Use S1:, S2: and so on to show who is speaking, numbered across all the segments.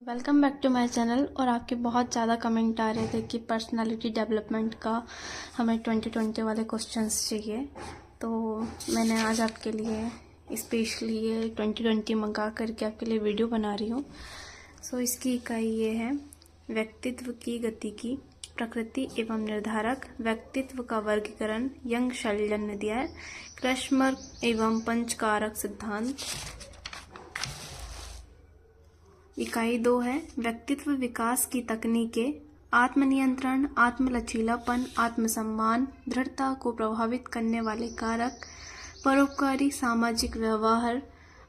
S1: Welcome back to my channel. और आपके बहुत ज़्यादा कमेंट आ रहे थे कि पर्सनालिटी डेवलपमेंट का हमें 2020 वाले क्वेश्चंस चाहिए, तो मैंने आज आपके लिए स्पेशली ये 2020 मंगा करके आपके लिए वीडियो बना रही हूँ। सो इसकी इकाई ये है व्यक्तित्व की गति की प्रकृति एवं निर्धारक, व्यक्तित्व का वर्गीकरण, यंग शैल्जन ने दिया है, क्रैशमर्क एवं पंचकारक सिद्धांत। इकाई 2 है व्यक्तित्व विकास की तकनीकें, आत्मनियंत्रण, आत्मलचीलापन, आत्मसम्मान, दृढ़ता को प्रभावित करने वाले कारक, परोपकारी सामाजिक व्यवहार,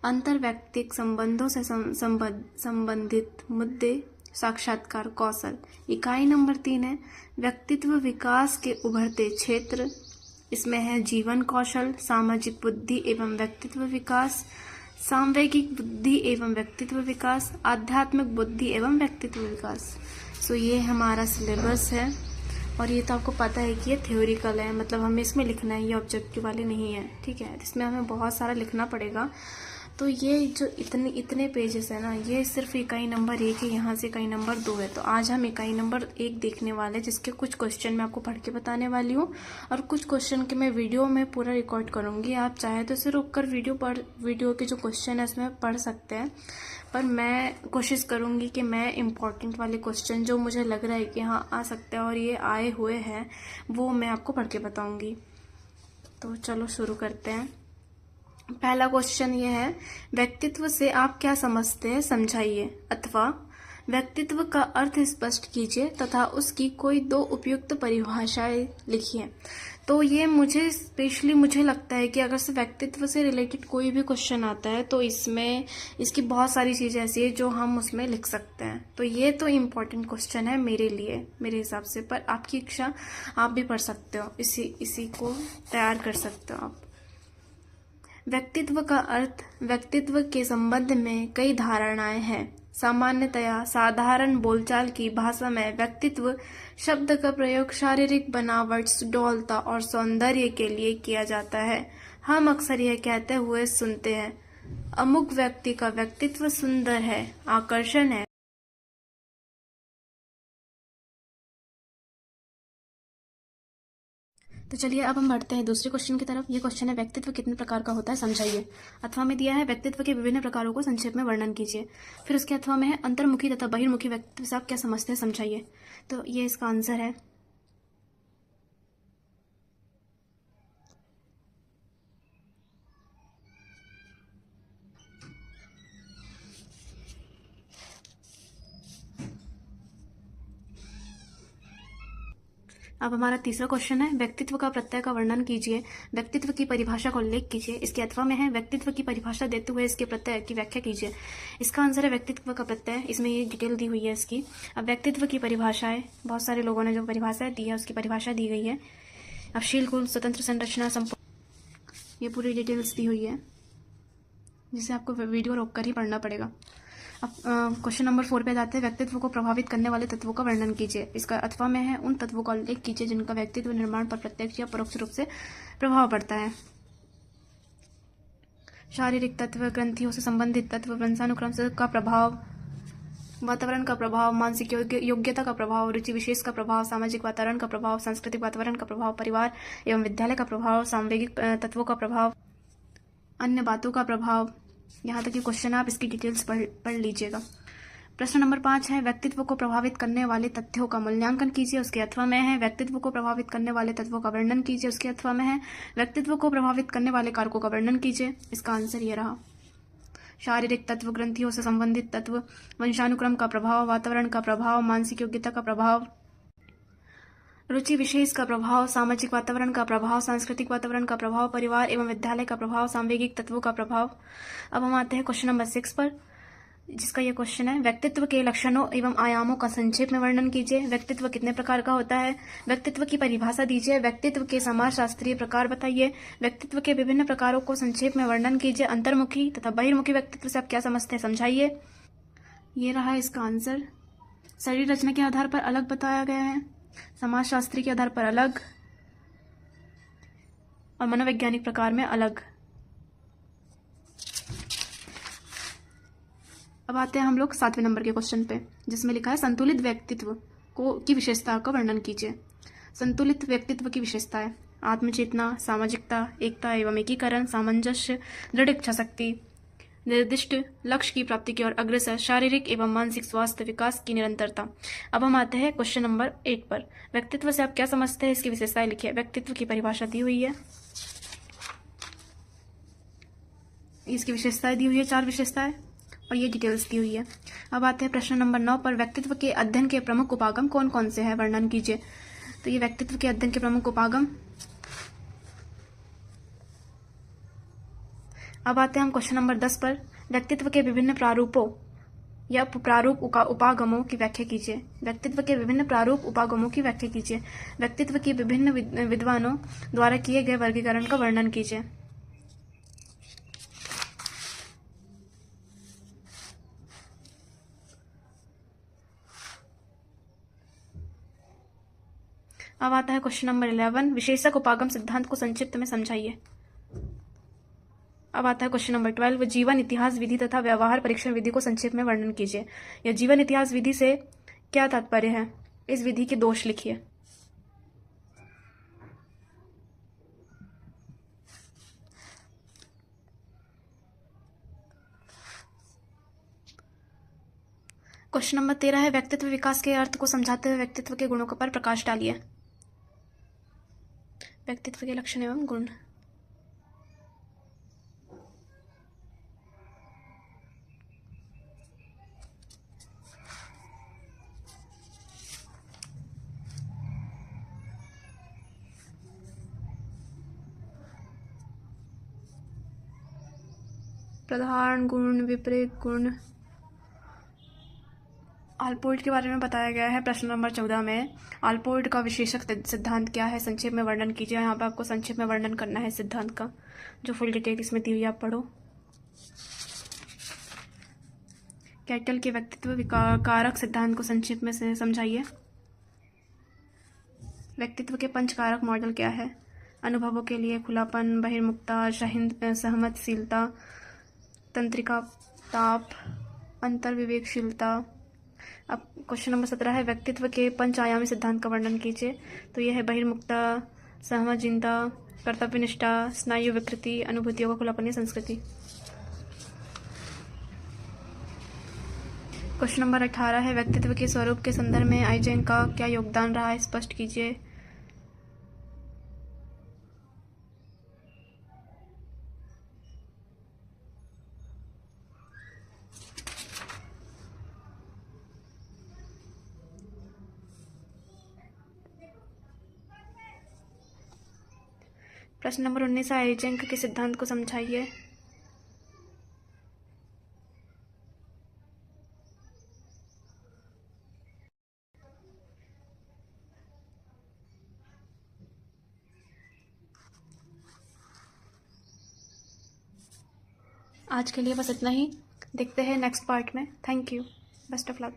S1: अंतर्वैयक्तिक संबंधों से संबंधित मुद्दे, साक्षात्कार कौशल। इकाई नंबर 3 है व्यक्तित्व विकास के उभरते क्षेत्र। इसमें है जीवन कौशल, सामाजिक बुद्धि एवं व्यक्तित्व विकास, सांवेगिक बुद्धि एवं व्यक्तित्व विकास, आध्यात्मिक बुद्धि एवं व्यक्तित्व विकास। सो ये हमारा सिलेबस है और ये तो आपको पता है कि ये थ्योरिकल है, मतलब हमें इसमें लिखना है, ये ऑब्जेक्टिव वाले नहीं है, ठीक है। इसमें हमें बहुत सारा लिखना पड़ेगा। तो ये जो इतने पेजेस है ना, ये सिर्फ इकाई नंबर 1 है, यहाँ से इकाई नंबर 2 है। तो आज हम इकाई नंबर 1 देखने वाले हैं, जिसके कुछ क्वेश्चन मैं आपको पढ़ के बताने वाली हूँ और कुछ क्वेश्चन के मैं वीडियो में पूरा रिकॉर्ड करूँगी। आप चाहे तो सिर्फ रुक कर वीडियो के जो क्वेश्चन है उसमें पढ़ सकते हैं, पर मैं कोशिश करूँगी कि मैं इम्पॉर्टेंट वाले क्वेश्चन जो मुझे लग रहा है कि हाँ आ सकते हैं और ये आए हुए हैं, वो मैं आपको पढ़ के बताऊँगी। तो चलो शुरू करते हैं। पहला क्वेश्चन ये है व्यक्तित्व से आप क्या समझते हैं, समझाइए, अथवा व्यक्तित्व का अर्थ स्पष्ट कीजिए तथा उसकी कोई 2 उपयुक्त परिभाषाएं लिखिए। तो ये मुझे लगता है कि अगर से व्यक्तित्व से रिलेटेड कोई भी क्वेश्चन आता है तो इसमें इसकी बहुत सारी चीज़ें ऐसी है जो हम उसमें लिख सकते हैं। तो ये तो इम्पोर्टेंट क्वेश्चन है मेरे लिए, मेरे हिसाब से, पर आपकी इच्छा, आप भी पढ़ सकते हो, इसी को तैयार कर सकते हो आप। व्यक्तित्व का अर्थ, व्यक्तित्व के संबंध में कई धारणाएं हैं। सामान्यतया साधारण बोलचाल की भाषा में व्यक्तित्व शब्द का प्रयोग शारीरिक बनावट, सुडौलता और सौंदर्य के लिए किया जाता है। हम अक्सर यह कहते हुए सुनते हैं, अमुक व्यक्ति का व्यक्तित्व सुंदर है, आकर्षण है। तो चलिए अब हम बढ़ते हैं दूसरे क्वेश्चन की तरफ। ये क्वेश्चन है व्यक्तित्व कितने प्रकार का होता है, समझाइए। अथवा में दिया है व्यक्तित्व के विभिन्न प्रकारों को संक्षेप में वर्णन कीजिए। फिर उसके अथवा में है अंतर्मुखी तथा बहिर्मुखी व्यक्तित्व से आप क्या समझते हैं, समझाइए। तो ये इसका आंसर है। अब हमारा तीसरा क्वेश्चन है व्यक्तित्व का प्रत्यय का वर्णन कीजिए, व्यक्तित्व की परिभाषा का उल्लेख कीजिए। इसके अथवा में है व्यक्तित्व की परिभाषा देते हुए इसके प्रत्यय की व्याख्या कीजिए। इसका आंसर है व्यक्तित्व का प्रत्यय, इसमें ये डिटेल दी हुई है इसकी। अब व्यक्तित्व की परिभाषाएं, बहुत सारे लोगों ने जो परिभाषा दी है उसकी परिभाषा दी गई है। अब शील, गुण, स्वतंत्र, संरचना, संपूर्ण, ये पूरी डिटेल्स दी हुई है, जिसे आपको वीडियो रोक कर ही पढ़ना पड़ेगा। अब क्वेश्चन नंबर 4 पे जाते हैं व्यक्तित्व को प्रभावित करने वाले तत्वों का वर्णन कीजिए। इसका अथवा में है उन तत्वों का उल्लेख कीजिए जिनका व्यक्तित्व निर्माण पर प्रत्यक्ष या परोक्ष रूप से प्रभाव पड़ता है। शारीरिक तत्व, ग्रंथियों से संबंधित तत्व, वंशानुक्रम का प्रभाव, वातावरण का प्रभाव, मानसिक योग्यता का प्रभाव, रुचि विशेष का प्रभाव, सामाजिक वातावरण का प्रभाव, सांस्कृतिक वातावरण का प्रभाव, परिवार एवं विद्यालय का प्रभाव, सांवेगिक तत्वों का प्रभाव, अन्य बातों का प्रभाव। यहाँ तक ये क्वेश्चन आप इसकी डिटेल्स पढ़ लीजिएगा। प्रश्न नंबर 5 है व्यक्तित्व को प्रभावित करने वाले तथ्यों का मूल्यांकन कीजिए। उसके अथवा में है व्यक्तित्व को प्रभावित करने वाले तत्वों का वर्णन कीजिए। उसके अथवा में है व्यक्तित्व को प्रभावित करने वाले कारकों का वर्णन कीजिए। इसका आंसर ये रहा। शारीरिक तत्व, ग्रंथियों से संबंधित तत्व, वंशानुक्रम का प्रभाव, वातावरण का प्रभाव, मानसिक योग्यता का प्रभाव, रुचि विशेष का प्रभाव, सामाजिक वातावरण का प्रभाव, सांस्कृतिक वातावरण का प्रभाव, परिवार एवं विद्यालय का प्रभाव, सांवेगिक तत्वों का प्रभाव। अब हम आते हैं क्वेश्चन नंबर 6 पर, जिसका यह क्वेश्चन है व्यक्तित्व के लक्षणों एवं आयामों का संक्षेप में वर्णन कीजिए। व्यक्तित्व कितने प्रकार का होता है, व्यक्तित्व की परिभाषा दीजिए, व्यक्तित्व के समाजशास्त्रीय प्रकार बताइए, व्यक्तित्व के विभिन्न प्रकारों को संक्षेप में वर्णन कीजिए, अंतर्मुखी तथा बहिर्मुखी व्यक्तित्व से आप क्या समझते हैं, समझाइए। ये रहा इसका आंसर। शरीर रचना के आधार पर अलग बताया गया है, समाजशास्त्री के आधार पर अलग और मनोवैज्ञानिक प्रकार में अलग। अब आते हैं हम लोग 7वें नंबर के क्वेश्चन पे, जिसमें लिखा है संतुलित व्यक्तित्व की विशेषता का वर्णन कीजिए। संतुलित व्यक्तित्व की विशेषताएं: आत्मचेतना, सामाजिकता, एकता एवं एकीकरण, सामंजस्य, दृढ़ इच्छा शक्ति, निर्दिष्ट लक्ष्य की प्राप्ति की ओर अग्रसर, शारीरिक एवं मानसिक स्वास्थ्य, विकास की निरंतरता। अब हम आते हैं क्वेश्चन नंबर 8 पर। व्यक्तित्व से आप क्या समझते हैं, इसकी विशेषताएं लिखिए। व्यक्तित्व की परिभाषा दी हुई है, इसकी विशेषताएं दी हुई है, 4 विशेषताएं, और ये डिटेल्स दी हुई है। अब आते हैं प्रश्न नंबर 9 पर। व्यक्तित्व के अध्ययन के प्रमुख उपागम कौन कौन से हैं, वर्णन कीजिए। तो ये व्यक्तित्व के अध्ययन के प्रमुख उपागम। अब आते हैं हम क्वेश्चन नंबर 10 पर। व्यक्तित्व के विभिन्न प्रारूपों या प्रारूप उपागमों की व्याख्या कीजिए। व्यक्तित्व के विभिन्न प्रारूप उपागमों की व्याख्या कीजिए। व्यक्तित्व की विभिन्न विद्वानों द्वारा किए गए वर्गीकरण का वर्णन कीजिए। अब आता है क्वेश्चन नंबर 11। विशेषक उपागम सिद्धांत को संक्षिप्त में समझाइए। अब आता है क्वेश्चन नंबर 12। जीवन इतिहास विधि तथा व्यवहार परीक्षण विधि को संक्षेप में वर्णन कीजिए। यह जीवन इतिहास विधि से क्या तात्पर्य है, इस विधि के दोष लिखिए। क्वेश्चन नंबर 13 है। व्यक्तित्व विकास के अर्थ को समझाते हुए व्यक्तित्व के गुणों पर प्रकाश डालिए। व्यक्तित्व के लक्षण एवं गुण। प्रधान गुण, विपरीत गुण। आल्पोर्ट के बारे में बताया गया है प्रश्न नंबर 14 में। आल्पोर्ट का विशेषक सिद्धांत क्या है, संक्षेप में वर्णन कीजिए। यहाँ पे आपको संक्षेप में वर्णन करना है सिद्धांत का, जो फुल डिटेल इसमें दी हुई आप पढ़ो। कैटल के व्यक्तित्व कारक सिद्धांत को संक्षेप में से समझाइए। व्यक्तित्व के पंचकारक मॉडल क्या है? अनुभवों के लिए खुलापन, बहिर्मुखता, सहमतशीलता, तंत्रिका ताप, अंतर्विवेकशीलता। अब क्वेश्चन नंबर 17 है। व्यक्तित्व के पंच आयामी सिद्धांत का वर्णन कीजिए। तो यह है बहिर्मुखता, सहमतशीलता, कर्तव्यनिष्ठा, स्नायु विकृति, अनुभूतियों का खुलापन, संस्कृति। क्वेश्चन नंबर 18 है। व्यक्तित्व के स्वरूप के संदर्भ में आइजेंक का क्या योगदान रहा है, स्पष्ट कीजिए। प्रश्न नंबर 19 है। आइजेंक के सिद्धांत को समझाइए। आज के लिए बस इतना ही, देखते हैं नेक्स्ट पार्ट में। Thank you, best of luck.